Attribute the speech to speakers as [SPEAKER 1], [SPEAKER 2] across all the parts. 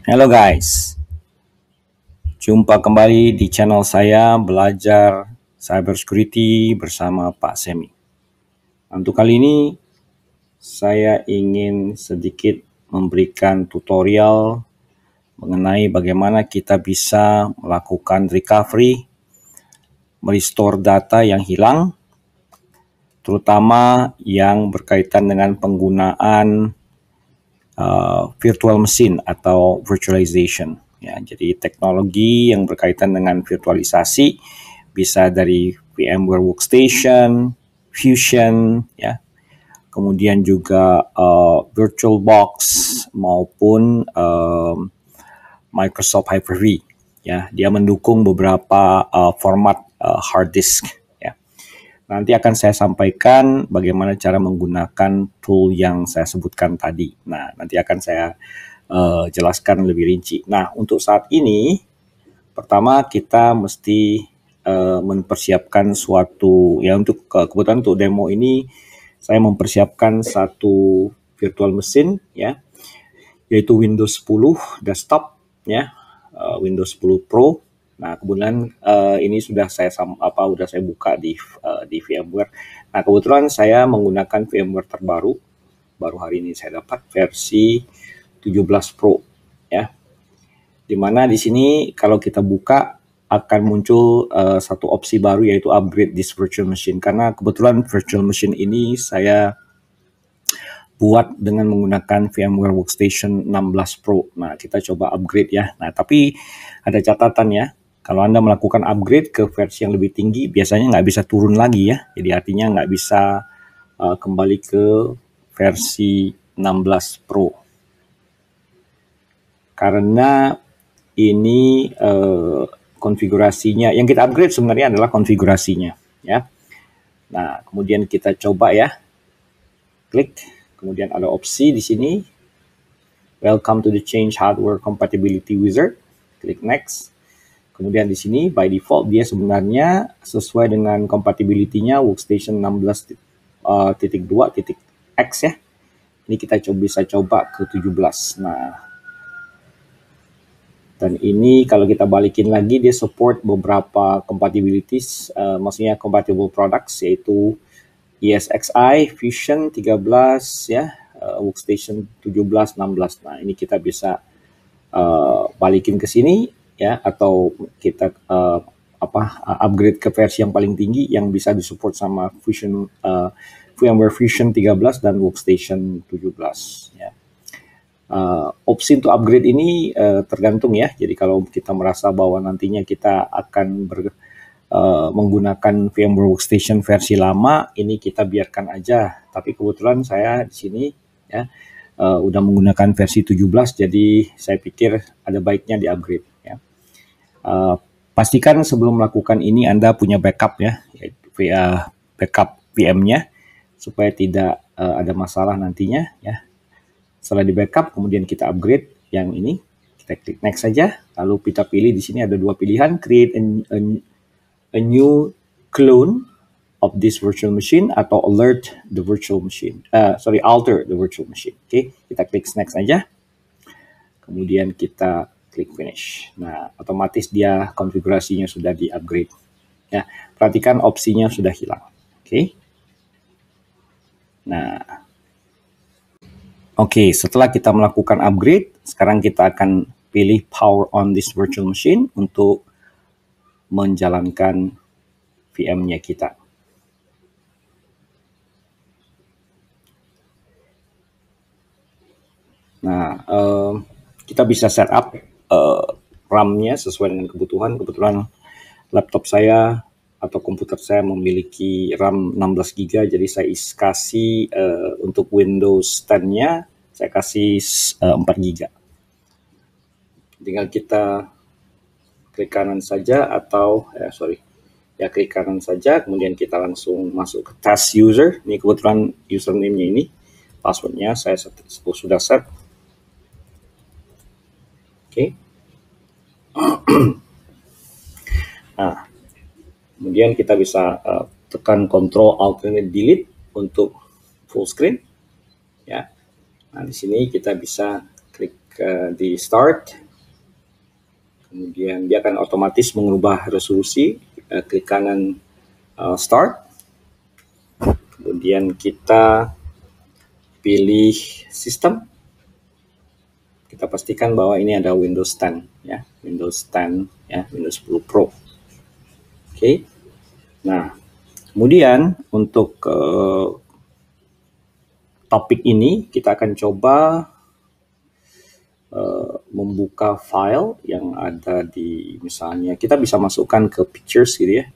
[SPEAKER 1] Halo guys, jumpa kembali di channel saya belajar cybersecurity bersama Pak Semi. Untuk kali ini saya ingin sedikit memberikan tutorial mengenai bagaimana kita bisa melakukan recovery, merestore data yang hilang, terutama yang berkaitan dengan penggunaan virtual machine atau virtualization. Ya, jadi teknologi yang berkaitan dengan virtualisasi bisa dari VMware Workstation, Fusion, ya, kemudian juga VirtualBox maupun Microsoft Hyper-V. Ya, dia mendukung beberapa format hard disk. Ya. Nanti akan saya sampaikan bagaimana cara menggunakan tool yang saya sebutkan tadi. Nah, nanti akan saya jelaskan lebih rinci. Nah, untuk saat ini, pertama kita mesti mempersiapkan suatu, ya untuk kebetulan untuk demo ini, saya mempersiapkan satu virtual machine, ya, yaitu Windows 10 desktop, ya, Windows 10 Pro. Nah, kemudian ini sudah saya buka di VMware. Nah, kebetulan saya menggunakan VMware terbaru, baru hari ini saya dapat versi 17 Pro, ya. Dimana di sini kalau kita buka akan muncul satu opsi baru, yaitu upgrade this virtual machine. Karena kebetulan virtual machine ini saya buat dengan menggunakan VMware Workstation 16 Pro. Nah, kita coba upgrade ya. Nah, tapi ada catatan ya. Kalau Anda melakukan upgrade ke versi yang lebih tinggi, biasanya nggak bisa turun lagi ya. Jadi artinya nggak bisa kembali ke versi 16 Pro. Karena ini konfigurasinya, yang kita upgrade sebenarnya adalah konfigurasinya ya. Nah, kemudian kita coba ya. Klik. Kemudian ada opsi di sini, welcome to the change hardware compatibility wizard. Klik next. Kemudian di sini by default dia sebenarnya sesuai dengan compatibility-nya Workstation 16.2.x ya. Ini kita bisa coba ke 17. Nah, dan ini kalau kita balikin lagi, dia support beberapa compatibilities, maksudnya compatible products, yaitu ESXi, Fusion 13 ya, Workstation 17, 16. Nah, ini kita bisa balikin ke sini ya, atau kita upgrade ke versi yang paling tinggi yang bisa disupport sama Fusion, VMware Fusion 13 dan Workstation 17 ya. Opsi untuk upgrade ini tergantung ya. Jadi kalau kita merasa bahwa nantinya kita akan menggunakan VMware Workstation versi lama, ini kita biarkan aja. Tapi kebetulan saya di sini ya udah menggunakan versi 17, jadi saya pikir ada baiknya di upgrade ya. Pastikan sebelum melakukan ini Anda punya backup ya, yaitu backup VM-nya supaya tidak ada masalah nantinya ya. Setelah di backup, kemudian kita upgrade yang ini, kita klik next saja, lalu kita pilih di sini ada dua pilihan, create a new clone of this virtual machine atau alter the virtual machine. Oke, kita klik next aja. Kemudian kita klik finish. Nah, otomatis dia konfigurasinya sudah di-upgrade. Ya, perhatikan opsinya sudah hilang. Oke. Nah, oke, setelah kita melakukan upgrade, sekarang kita akan pilih power on this virtual machine untuk menjalankan VM-nya kita. Nah, kita bisa setup RAM-nya sesuai dengan kebutuhan. Kebetulan laptop saya atau komputer saya memiliki RAM 16 GB, jadi saya kasih untuk Windows 10-nya saya kasih 4 GB. Tinggal kita klik kanan saja atau klik kanan saja, kemudian kita langsung masuk ke task user. Ini kebetulan username-nya ini, password-nya saya sudah set. Oke. Nah, kemudian kita bisa tekan Ctrl Alt Delete untuk full screen ya. Nah, di sini kita bisa klik di start, kemudian dia akan otomatis mengubah resolusi, klik kanan start, kemudian kita pilih sistem, kita pastikan bahwa ini ada Windows 10 ya, Windows 10 ya, Windows 10 Pro. Oke. Nah, kemudian untuk topik ini kita akan coba membuka file yang ada di, misalnya kita bisa masukkan ke pictures gitu ya,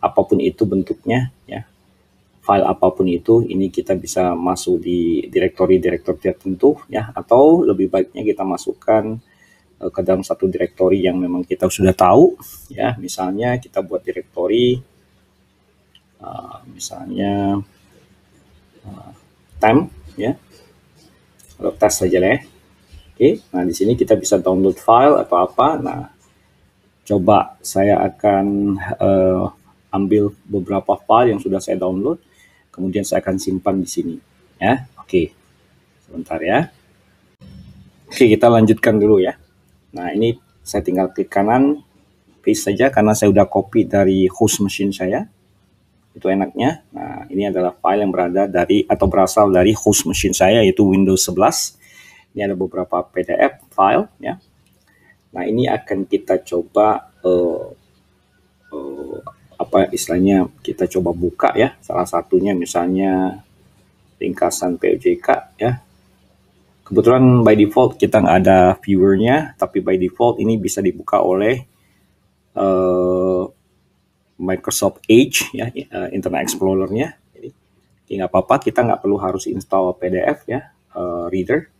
[SPEAKER 1] apapun itu bentuknya ya, file apapun itu, ini kita bisa masuk di direktori-direktori tertentu ya, atau lebih baiknya kita masukkan ke dalam satu direktori yang memang kita sudah tahu ya. Misalnya kita buat direktori misalnya temp ya, atau tes saja lah ya. Oke, nah di sini kita bisa download file atau apa. Nah, coba saya akan ambil beberapa file yang sudah saya download, kemudian saya akan simpan di sini ya. Oke, sebentar ya. Oke, kita lanjutkan dulu ya. Nah, ini saya tinggal klik kanan, paste saja karena saya udah copy dari host machine saya. Itu enaknya. Nah, ini adalah file yang berada dari atau berasal dari host machine saya, yaitu Windows 11. Ini ada beberapa PDF file ya. Nah, ini akan kita coba apa istilahnya, kita coba buka ya. Salah satunya misalnya ringkasan POJK ya. Kebetulan by default kita nggak ada viewernya, tapi by default ini bisa dibuka oleh Microsoft Edge ya, Internet Explorer-nya. Jadi nggak apa-apa, kita nggak perlu harus install PDF ya, reader.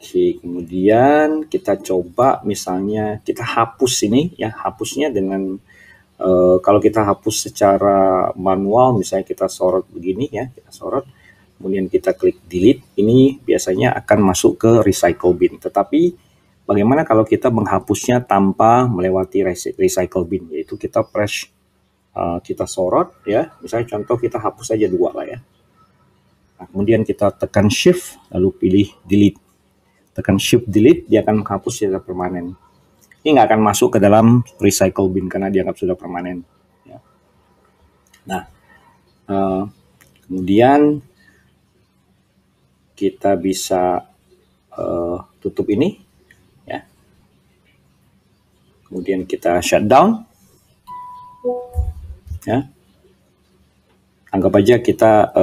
[SPEAKER 1] Oke, kemudian kita coba misalnya kita hapus ini ya, hapusnya dengan kalau kita hapus secara manual, misalnya kita sorot begini ya, kita sorot, kemudian kita klik delete, ini biasanya akan masuk ke recycle bin. Tetapi bagaimana kalau kita menghapusnya tanpa melewati recycle bin, yaitu kita press, kita sorot ya, misalnya contoh kita hapus saja 2 lah ya. Nah, kemudian kita tekan shift lalu pilih delete. Tekan shift delete, dia akan menghapus secara permanen. Ini nggak akan masuk ke dalam recycle bin karena dianggap sudah permanen. Ya. Nah, kemudian kita bisa tutup ini, ya. Kemudian kita shutdown, ya. Anggap aja kita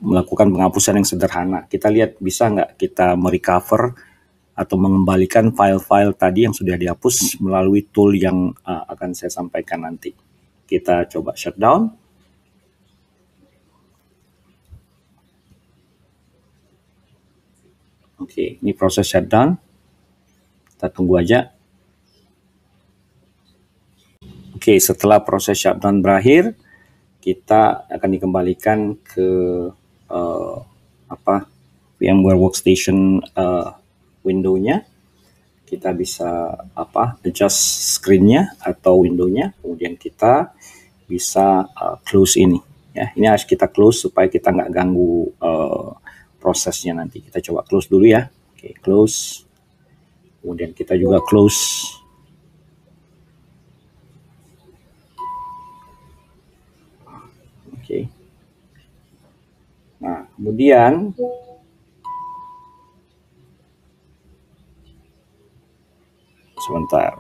[SPEAKER 1] melakukan penghapusan yang sederhana. Kita lihat bisa nggak kita merecover atau mengembalikan file-file tadi yang sudah dihapus melalui tool yang akan saya sampaikan nanti. Kita coba shutdown. Oke, ini proses shutdown. Kita tunggu aja. Oke, setelah proses shutdown berakhir, kita akan dikembalikan ke VMware Workstation window-nya. Kita bisa adjust screen-nya atau window-nya, kemudian kita bisa close ini ya. Ini harus kita close supaya kita nggak ganggu prosesnya nanti. Kita coba close dulu ya. Oke, close. Kemudian kita juga close. Oke. Nah, kemudian sebentar.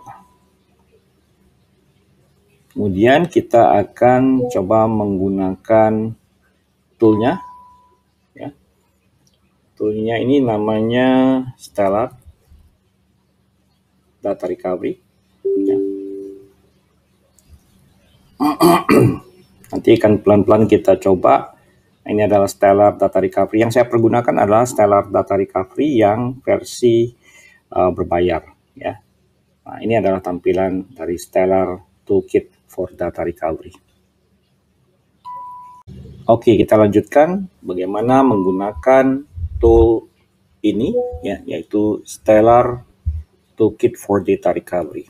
[SPEAKER 1] Kemudian kita akan coba menggunakan toolnya. Ya. Toolnya ini namanya Stellar Data Recovery. Ya. Nanti akan pelan-pelan kita coba. Ini adalah Stellar Data Recovery. Yang saya pergunakan adalah Stellar Data Recovery yang versi berbayar. Ya. Nah, ini adalah tampilan dari Stellar Toolkit for Data Recovery. Oke, kita lanjutkan bagaimana menggunakan tool ini, ya, yaitu Stellar Toolkit for Data Recovery.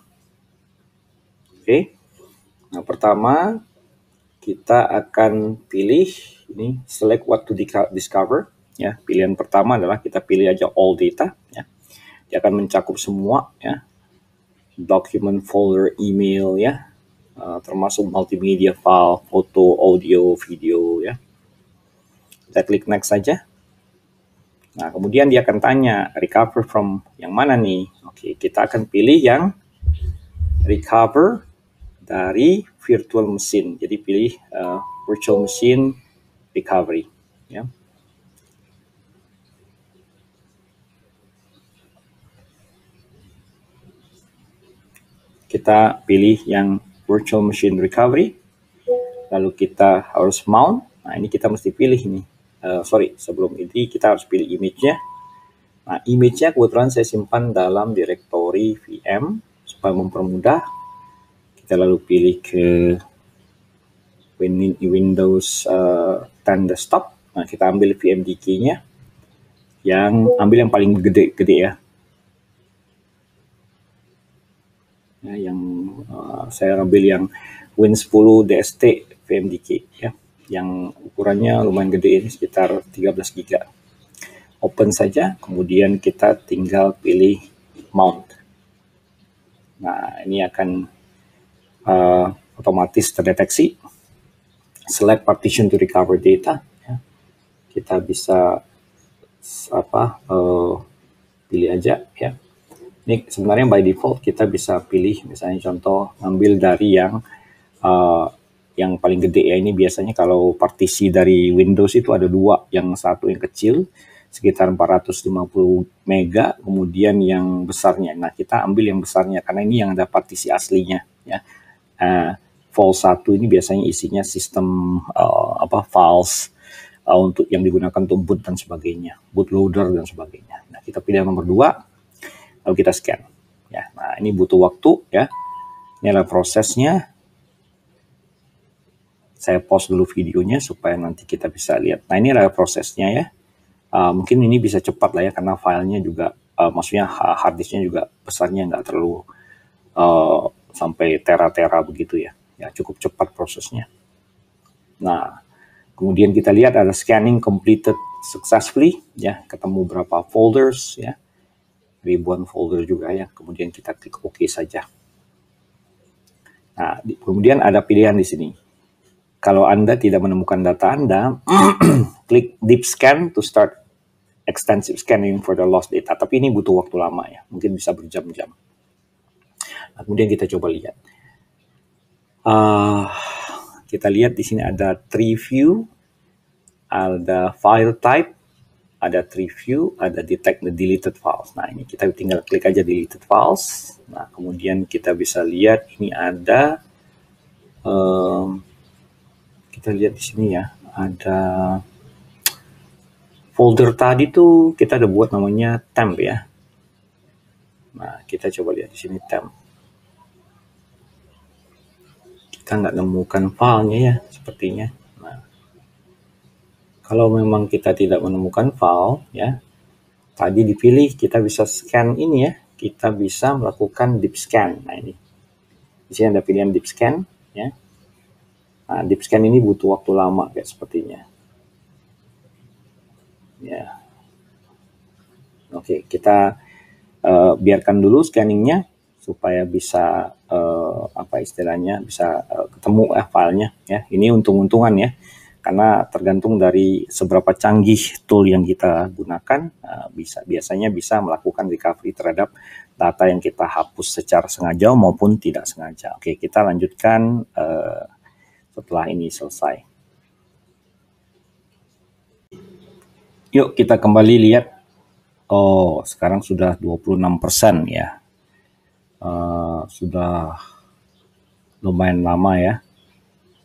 [SPEAKER 1] Oke, nah pertama kita akan pilih ini select what to discover. ya. Pilihan pertama adalah kita pilih aja all data, ya. Dia akan mencakup semua, ya, document, folder, email, ya, termasuk multimedia file, foto, audio, video, ya. Kita klik next saja. Nah, kemudian dia akan tanya recover from yang mana nih? Oke, kita akan pilih yang recover dari virtual machine. Jadi pilih virtual machine recovery, ya. Kita pilih yang virtual machine recovery, lalu kita harus mount. Nah, ini kita mesti pilih ini. Sebelum ini kita harus pilih image-nya. Nah, image-nya kebetulan saya simpan dalam directory VM supaya mempermudah. Kita lalu pilih ke Windows 10 desktop. Nah, kita ambil VMDK-nya, ambil yang paling gede ya. Saya ambil yang Win10 DST VMDK, ya, yang ukurannya lumayan gede, ini sekitar 13 GB. Open saja, kemudian kita tinggal pilih mount. Nah, ini akan otomatis terdeteksi. Select partition to recover data, ya. Kita bisa pilih aja, ya. Ini sebenarnya by default kita bisa pilih, misalnya contoh ngambil dari yang paling gede, ya. Ini biasanya kalau partisi dari Windows itu ada dua, yang satu yang kecil sekitar 450 mega, kemudian yang besarnya. Nah, kita ambil yang besarnya karena ini yang ada partisi aslinya, ya. File 1 ini biasanya isinya sistem files untuk yang digunakan untuk boot dan sebagainya, bootloader dan sebagainya. Nah, kita pilih nomor 2, lalu kita scan, ya. Nah, ini butuh waktu, ya. Ini adalah prosesnya. Saya pause dulu videonya supaya nanti kita bisa lihat. Nah, ini adalah prosesnya, ya. Mungkin ini bisa cepat lah, ya, karena filenya juga, maksudnya hard disknya juga besarnya nggak terlalu sampai tera-tera begitu, ya. Ya, cukup cepat prosesnya. Nah, kemudian kita lihat ada scanning completed successfully, ya, ketemu berapa folders, ya, ribuan folder juga, ya. Kemudian kita klik OK saja. Nah, kemudian ada pilihan di sini. Kalau Anda tidak menemukan data Anda, klik deep scan to start extensive scanning for the lost data. Tapi ini butuh waktu lama, ya, mungkin bisa berjam-jam. Nah, kemudian kita coba lihat. Kita lihat di sini ada tree view, ada file type, ada tree view, ada detect the deleted files. Nah, ini kita tinggal klik aja deleted files. Nah, kemudian kita bisa lihat ini ada, kita lihat di sini, ya, ada folder tadi tuh kita ada buat namanya temp, ya. Nah, kita coba lihat di sini temp. Kita nggak nemukan filenya, ya, sepertinya. Nah, kalau memang kita tidak menemukan file, ya, tadi dipilih kita bisa scan ini, ya. Kita bisa melakukan deep scan. Nah, ini di sini ada pilihan deep scan, ya. Nah, deep scan ini butuh waktu lama kayak sepertinya, ya. Oke, kita biarkan dulu scanningnya supaya bisa istilahnya bisa ketemu filenya, ya. Ini untung-untungan, ya, karena tergantung dari seberapa canggih tool yang kita gunakan, biasanya bisa melakukan recovery terhadap data yang kita hapus secara sengaja maupun tidak sengaja. Oke, kita lanjutkan setelah ini selesai. Yuk kita kembali lihat. Oh, sekarang sudah 26%, ya. Sudah lumayan lama, ya.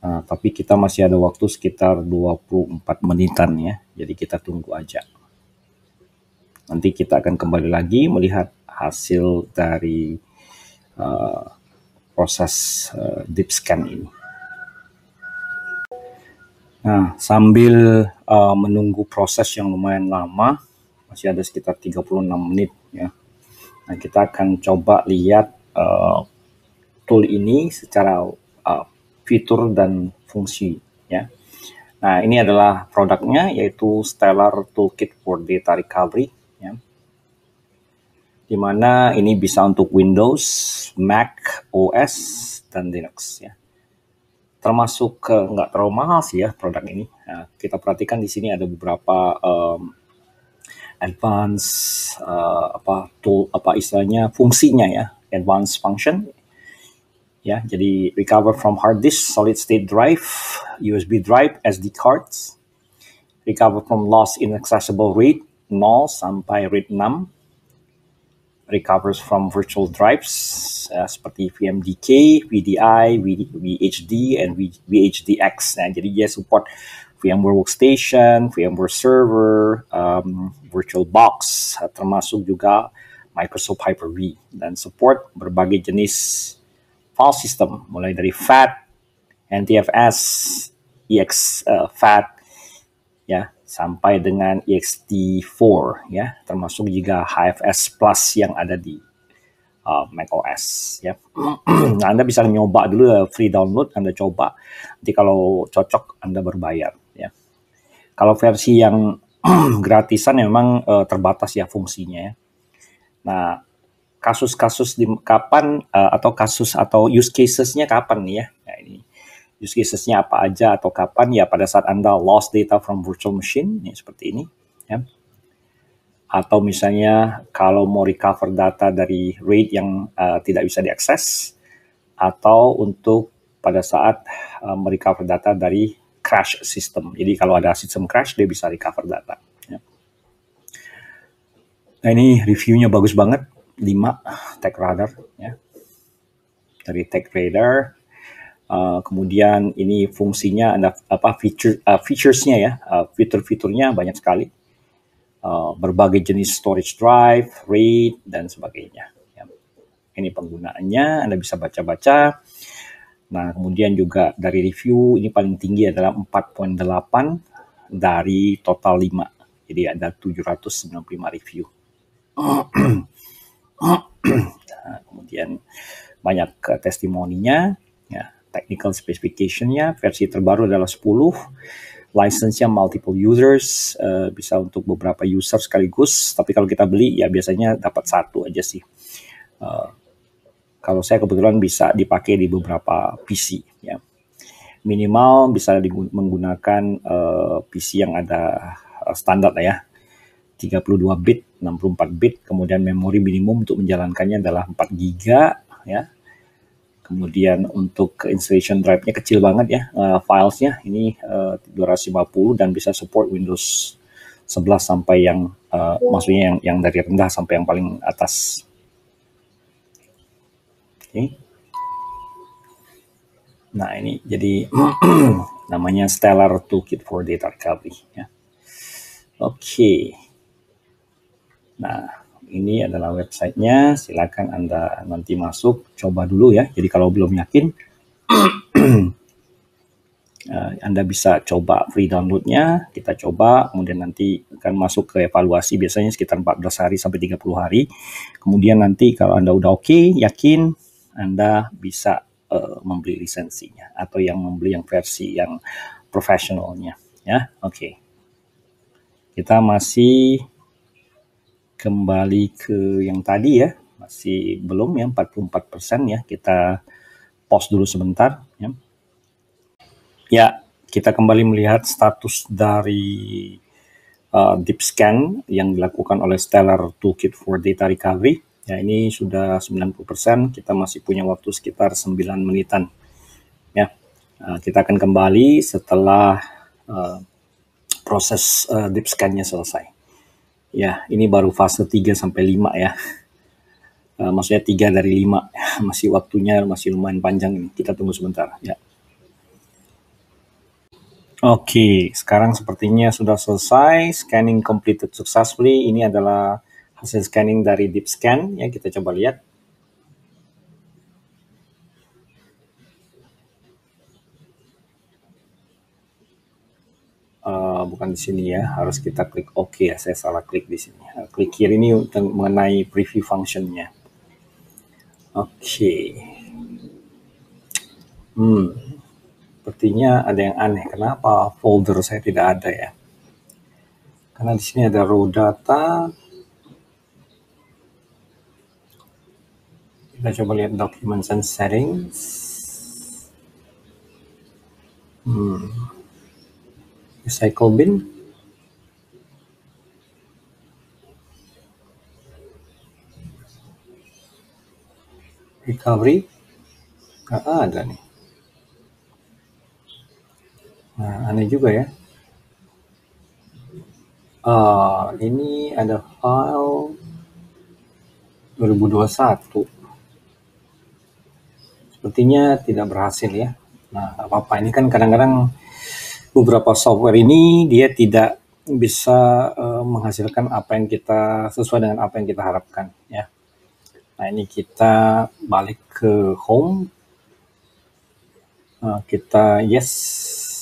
[SPEAKER 1] Tapi kita masih ada waktu sekitar 24 menitan, ya. Jadi kita tunggu aja. Nanti kita akan kembali lagi melihat hasil dari proses deep scan ini. Nah, sambil menunggu proses yang lumayan lama, masih ada sekitar 36 menit, ya. Nah, kita akan coba lihat tool ini secara fitur dan fungsi, ya. Nah, ini adalah produknya, yaitu Stellar Toolkit for Data Recovery, ya. Di mana ini bisa untuk Windows, Mac OS, dan Linux, ya. Termasuk nggak terlalu mahal sih ya produk ini. Nah, kita perhatikan di sini ada beberapa advanced tool, istilahnya fungsinya ya, advanced function. Ya, jadi recover from hard disk, solid state drive, USB drive, SD cards, recover from lost inaccessible RAID 0 sampai RAID 6, recovers from virtual drives seperti VMDK, VDI, VHD, and VHDX. Nah, jadi dia support VMware Workstation, VMware Server, VirtualBox, termasuk juga Microsoft Hyper-V, dan support berbagai jenis file system, mulai dari FAT, NTFS, FAT, ya, sampai dengan ext4, ya, termasuk juga HFS Plus yang ada di macOS, ya. Nah, Anda bisa nyoba dulu, free download, Anda coba. Nanti kalau cocok Anda berbayar, ya. Kalau versi yang gratisan memang terbatas ya fungsinya, ya. Nah, kasus-kasus di kapan atau kasus atau use cases-nya kapan nih ya? Nah, ini use cases-nya apa aja atau kapan ya? Pada saat Anda lost data from virtual machine, ya, seperti ini, ya. Atau misalnya kalau mau recover data dari RAID yang tidak bisa diakses, atau untuk pada saat merecover data dari crash system. Jadi kalau ada sistem crash, dia bisa recover data, ya. Nah, ini reviewnya bagus banget, 5 TechRadar, ya, dari TechRadar. Kemudian ini fungsinya ada featuresnya ya, fitur-fiturnya banyak sekali, berbagai jenis storage drive, RAID, dan sebagainya, ya. Ini penggunaannya, Anda bisa baca-baca. Nah, kemudian juga dari review ini paling tinggi adalah 4.8 dari total 5, jadi ada 795 review. Nah, kemudian banyak testimoninya, ya, technical specification-nya, versi terbaru adalah 10, license-nya multiple users, bisa untuk beberapa user sekaligus, tapi kalau kita beli ya biasanya dapat satu aja sih. Kalau saya kebetulan bisa dipakai di beberapa PC, ya. Minimal bisa menggunakan PC yang ada standar lah ya, 32 bit, 64 bit, kemudian memori minimum untuk menjalankannya adalah 4 GB, ya. Kemudian untuk installation drive-nya kecil banget ya, filesnya ini 250 dan bisa support Windows 11 sampai yang maksudnya yang dari rendah sampai yang paling atas. Okay. Nah, ini jadi namanya Stellar Toolkit for Data Recovery, ya. Oke. Nah, ini adalah websitenya, silakan Anda nanti masuk, coba dulu ya. Jadi kalau belum yakin, Anda bisa coba free downloadnya, kita coba, kemudian nanti akan masuk ke evaluasi, biasanya sekitar 14 hari sampai 30 hari. Kemudian nanti kalau Anda udah oke, yakin, Anda bisa membeli lisensinya, atau yang membeli yang versi yang profesionalnya, ya. Oke. Kita masih kembali ke yang tadi ya, masih belum ya, 44% ya, kita pause dulu sebentar ya. Ya, kita kembali melihat status dari deep scan yang dilakukan oleh Stellar Toolkit for Data Recovery. Ya, ini sudah 90%, kita masih punya waktu sekitar 9 menitan. Ya, kita akan kembali setelah proses deep scan-nya selesai. Ya, ini baru fase 3 sampai 5 ya. Maksudnya 3 dari 5. Masih waktunya masih lumayan panjang ini. Kita tunggu sebentar ya. Oke, sekarang sepertinya sudah selesai. Scanning completed successfully. Ini adalah hasil scanning dari deep scan ya, kita coba lihat. Bukan di sini ya, harus kita klik OK ya, saya salah klik di sini. Klik kiri ini untuk mengenai preview function-nya. Oke. Sepertinya ada yang aneh. Kenapa folder saya tidak ada ya? Karena di sini ada raw data. Kita coba lihat documents and settings. Recycle bin. Recovery. Nggak ada nih. Nah, aneh juga ya. Ini ada file 2021. Sepertinya tidak berhasil ya. Nah, apa-apa. Ini kan kadang-kadang beberapa software ini dia tidak bisa menghasilkan apa yang kita sesuai dengan apa yang kita harapkan ya. Nah, ini kita balik ke home. Kita yes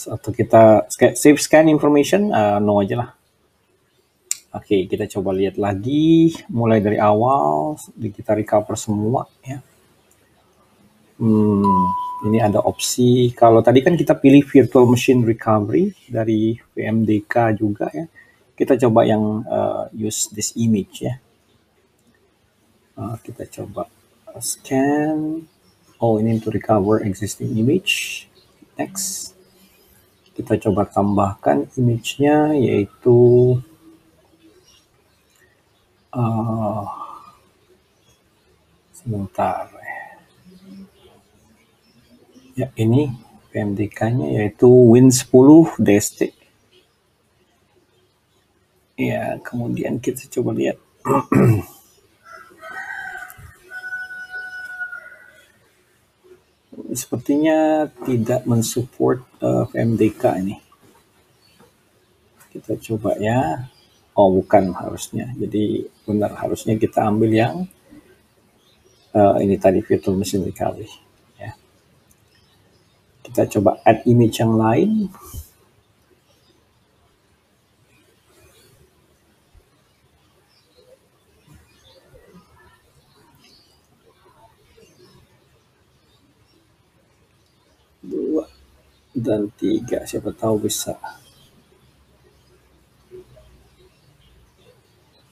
[SPEAKER 1] atau kita save scan information, no aja lah. Oke, kita coba lihat lagi mulai dari awal, kita recover semua ya. Ini ada opsi, kalau tadi kan kita pilih virtual machine recovery dari VMDK juga ya. Kita coba yang use this image ya. Kita coba scan. Oh, ini to recover existing image. Next. Kita coba tambahkan image-nya, yaitu sebentar. Ya, ini PMDK-nya yaitu Win10 DST. Ya, kemudian kita coba lihat. Sepertinya tidak mensupport PMDK ini. Kita coba ya. Oh, bukan harusnya. Jadi benar harusnya kita ambil yang ini tadi virtual machine recovery. Ya. Kita coba add image yang lain. Dua dan tiga, siapa tahu bisa.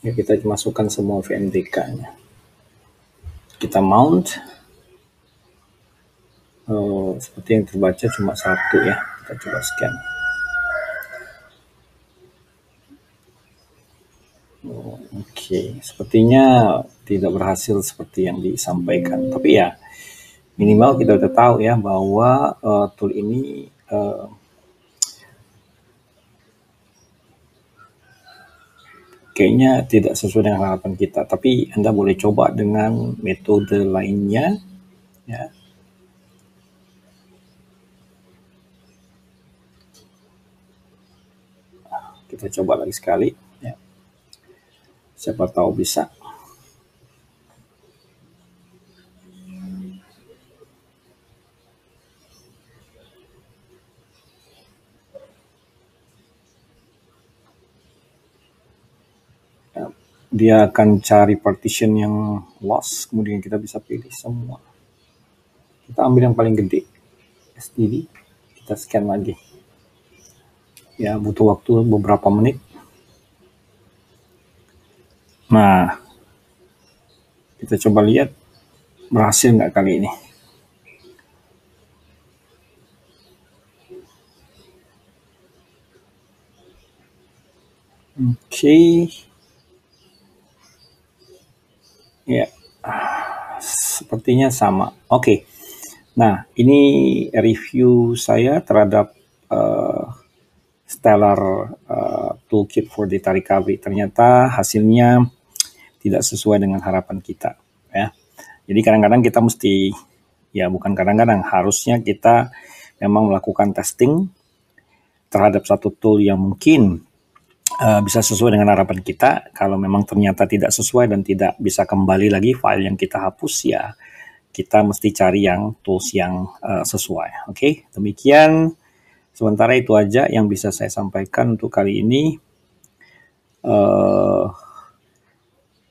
[SPEAKER 1] Ya, kita masukkan semua VMDK-nya. Kita mount. Seperti yang terbaca cuma satu ya. Kita coba scan. Oke, sepertinya tidak berhasil seperti yang disampaikan. Tapi ya minimal kita udah tahu ya bahwa tool ini kayaknya tidak sesuai dengan harapan kita. Tapi Anda boleh coba dengan metode lainnya ya. Kita coba lagi sekali ya. Siapa tahu bisa. Dia akan cari partition yang lost, kemudian kita bisa pilih semua. Kita ambil yang paling gede, STD, kita scan lagi. Ya, butuh waktu beberapa menit. Nah, kita coba lihat berhasil nggak kali ini. Oke. Ya, sepertinya sama. Oke. Nah, ini review saya terhadap Stellar Toolkit for Data Recovery. Ternyata hasilnya tidak sesuai dengan harapan kita. Ya. Jadi kadang-kadang kita mesti, ya bukan kadang-kadang, harusnya kita memang melakukan testing terhadap satu tool yang mungkin bisa sesuai dengan harapan kita. Kalau memang ternyata tidak sesuai dan tidak bisa kembali lagi file yang kita hapus, ya kita mesti cari yang tools yang sesuai. Oke, demikian sementara itu aja yang bisa saya sampaikan untuk kali ini.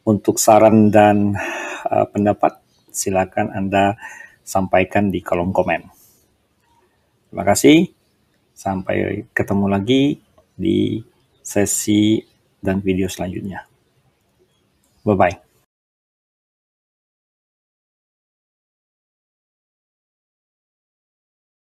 [SPEAKER 1] Untuk saran dan pendapat, silakan Anda sampaikan di kolom komen. Terima kasih. Sampai ketemu lagi di sesi dan video selanjutnya. Bye-bye.